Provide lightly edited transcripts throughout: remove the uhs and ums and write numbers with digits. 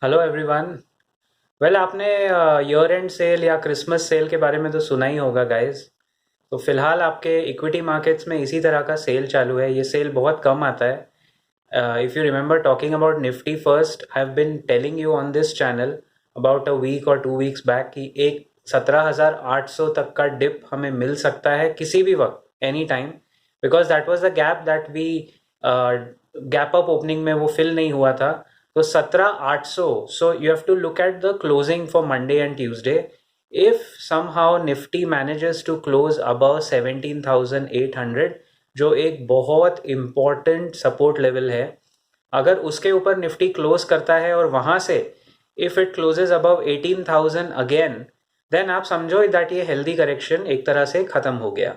Hello everyone. Well आपने year and cell या Christmas cell के बारे में तो सुना ही होगा गाइस। तो फिलहाल आपके इक्विटी मार्केट्स में इसी तरह का सेल चालू है। ये सेल बहुत कम आता है। If you remember talking about Nifty first, I have been telling you on this channel about a week और 2 वीक्स बैक कि एक 17,800 तक का डिप हमें मिल सकता है किसी भी वक्त, any time, because that was the gap that we gap up opening में वो फिल नहीं हुआ था। तो 17,800, so you have to look at the closing for Monday and Tuesday. If somehow Nifty manages to close above 17,800, जो एक बहुत important support level है, अगर उसके ऊपर निफ्टी क्लोज करता है और वहां से if it closes above 18,000 again, then आप समझो दैट ये हेल्दी करेक्शन एक तरह से खत्म हो गया।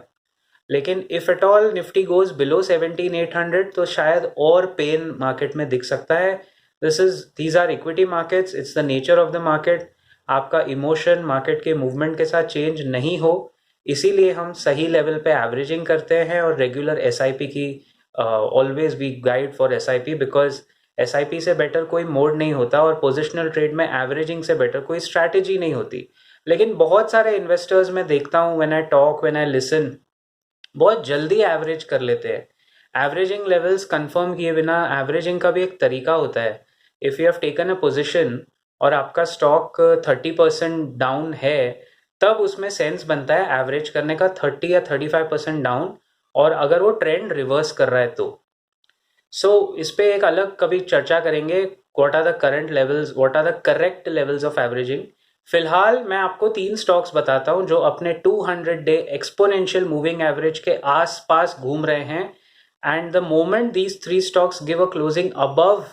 लेकिन if at all Nifty goes below 17,800 तो शायद और पेन मार्केट में दिख सकता है। These are equity markets, it's the nature of the market. आपका इमोशन मार्केट के मूवमेंट के साथ चेंज नहीं हो, इसीलिए हम सही लेवल पे एवरेजिंग करते हैं और रेगुलर एसआईपी की always we guide for SIP, because SIP से बेटर कोई मोड नहीं होता और पोजिशनल ट्रेड में एवरेजिंग से बेटर कोई स्ट्रैटेजी नहीं होती। लेकिन बहुत सारे इन्वेस्टर्स में देखता हूँ, when I talk, when I listen, बहुत जल्दी एवरेज कर लेते हैं। एवरेजिंग लेवल्स कंफर्म किए बिना, एवरेजिंग का भी एक तरीका होता है। If you have taken a position और आपका स्टॉक 30% डाउन है, तब उसमें सेंस बनता है एवरेज करने का 30 या 35% डाउन, और अगर वो ट्रेंड रिवर्स कर रहा है तो इस पे एक अलग कभी चर्चा करेंगे। What are the current levels, what are the correct levels of averaging. फिलहाल मैं आपको 3 स्टॉक्स बताता हूं जो अपने 200 डे एक्सपोनेंशियल मूविंग एवरेज के आसपास घूम रहे हैं। And the moment these 3 stocks give a closing above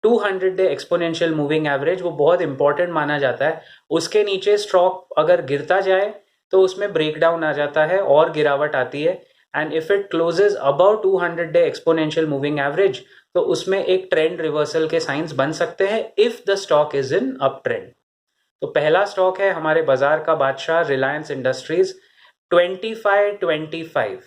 200 day exponential moving average, वो बहुत इंपॉर्टेंट माना जाता है। उसके नीचे स्टॉक अगर गिरता जाए तो उसमें ब्रेकडाउन आ जाता है और गिरावट आती है। And if it closes above 200 day exponential moving average, तो उसमें एक ट्रेंड रिवर्सल के साइंस बन सकते हैं if the stock is in up trend. तो पहला स्टॉक है हमारे बाजार का बादशाह, रिलायंस इंडस्ट्रीज। 2525,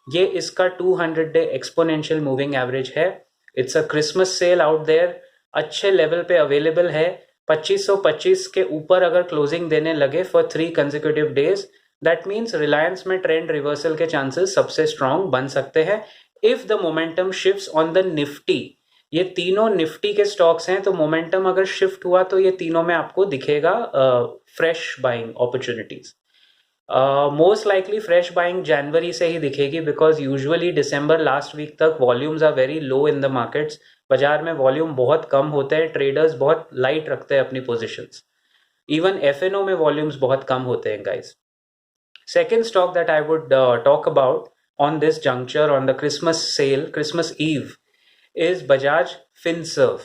ये इसका 200 डे एक्सपोनेंशियल मूविंग एवरेज है। It's a Christmas sale out there, अच्छे लेवल पे अवेलेबल है। 2525 के ऊपर अगर क्लोजिंग देने लगे for 3 consecutive days, that means Reliance में ट्रेंड रिवर्सल के चांसेस सबसे स्ट्रांग बन सकते हैं if the momentum shifts on the Nifty. ये तीनों निफ्टी के स्टॉक्स हैं, तो मोमेंटम अगर शिफ्ट हुआ तो ये तीनों में आपको दिखेगा fresh buying opportunities. Most likely fresh buying जनवरी से ही दिखेगी, बिकॉज यूजुअली दिसंबर लास्ट वीक तक volumes are very low in the markets. बाजार में वॉल्यूम बहुत कम होते हैं, ट्रेडर्स बहुत लाइट रखते हैं अपनी पोजिशंस। इवन एफएनओ में वॉल्यूम्स बहुत कम होते हैं guys. Second stock that I would talk about on this juncture, on the Christmas sale, Christmas Eve, is Bajaj Finserv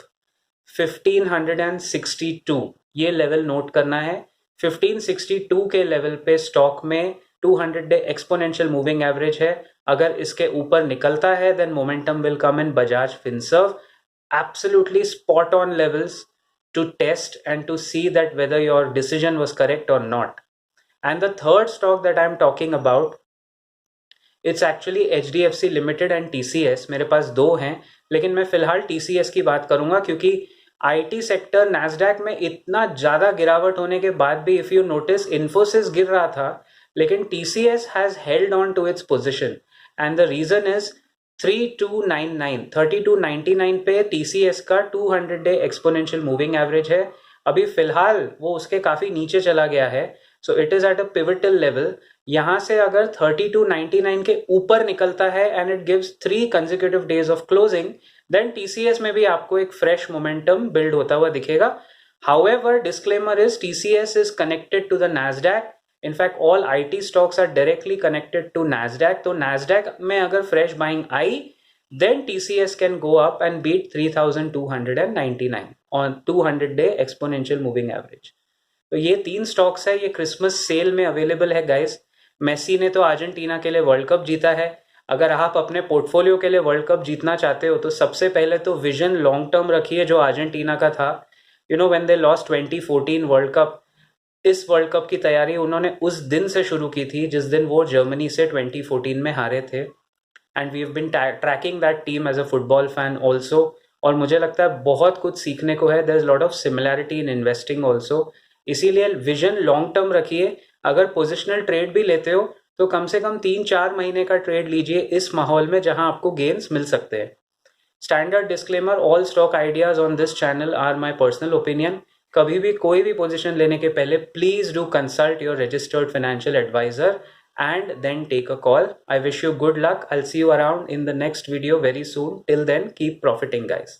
1562। ये लेवल नोट करना है। 1562 के लेवल पे स्टॉक में 200 डे एक्सपोनेंशियल मूविंग एवरेज है। अगर इसके ऊपर निकलता है then momentum will come in Bajaj Finserv. Absolutely spot on levels to test and to see that whether your decision was correct or not. And the third stock that I'm talking about, it's actually H D F C limited and T C S. मेरे पास दो हैं, लेकिन मैं फिलहाल T C S की बात करूंगा क्योंकि आईटी सेक्टर नैस्डैक में इतना ज़्यादा गिरावट होने के बाद भी, इफ़ यू नोटिस, इन्फोसिस गिर रहा था लेकिन T C S has held on to its position. And the reason is 3299 पे टी सी एस का 200 डे एक्सपोनेंशियल मूविंग एवरेज है। अभी फिलहाल वो उसके काफ़ी नीचे चला गया है, so it is at a pivotal level. यहां से अगर 3299 के ऊपर निकलता है and it gives 3 consecutive days of closing, then TCS में भी आपको एक फ्रेश मोमेंटम बिल्ड होता हुआ दिखेगा। However, disclaimer is TCS is connected to the NASDAQ. In fact all IT stocks are directly connected to NASDAQ. तो नैस्डैक में अगर फ्रेश बाइंग आई, then TCS can go up and beat 3299 on 200 day exponential moving average। तो ये 3 stocks है, ये Christmas cell में available है गाइस। मेसी ने तो अर्जेंटीना के लिए वर्ल्ड कप जीता है। अगर आप अपने पोर्टफोलियो के लिए वर्ल्ड कप जीतना चाहते हो तो सबसे पहले तो विजन लॉन्ग टर्म रखिए जो अर्जेंटीना का था। You know when they lost 2014 world cup, इस वर्ल्ड कप की तैयारी उन्होंने उस दिन से शुरू की थी जिस दिन वो जर्मनी से 2014 में हारे थे। And we have been tracking that team as a football fan also. और मुझे लगता है बहुत कुछ सीखने को है. There is lot of similarity in investing also. इसीलिए विजन लॉन्ग टर्म रखिए. अगर पोजिशनल ट्रेड भी लेते हो तो कम से कम 3-4 महीने का ट्रेड लीजिए इस माहौल में जहां आपको गेन्स मिल सकते हैं. Standard disclaimer, all stock ideas on this channel are my personal opinion. कभी भी कोई भी पोजीशन लेने के पहले please do consult your registered financial advisor and then take a call. I wish you good luck. I'll see you around in the next video very soon. Till then, keep profiting, guys.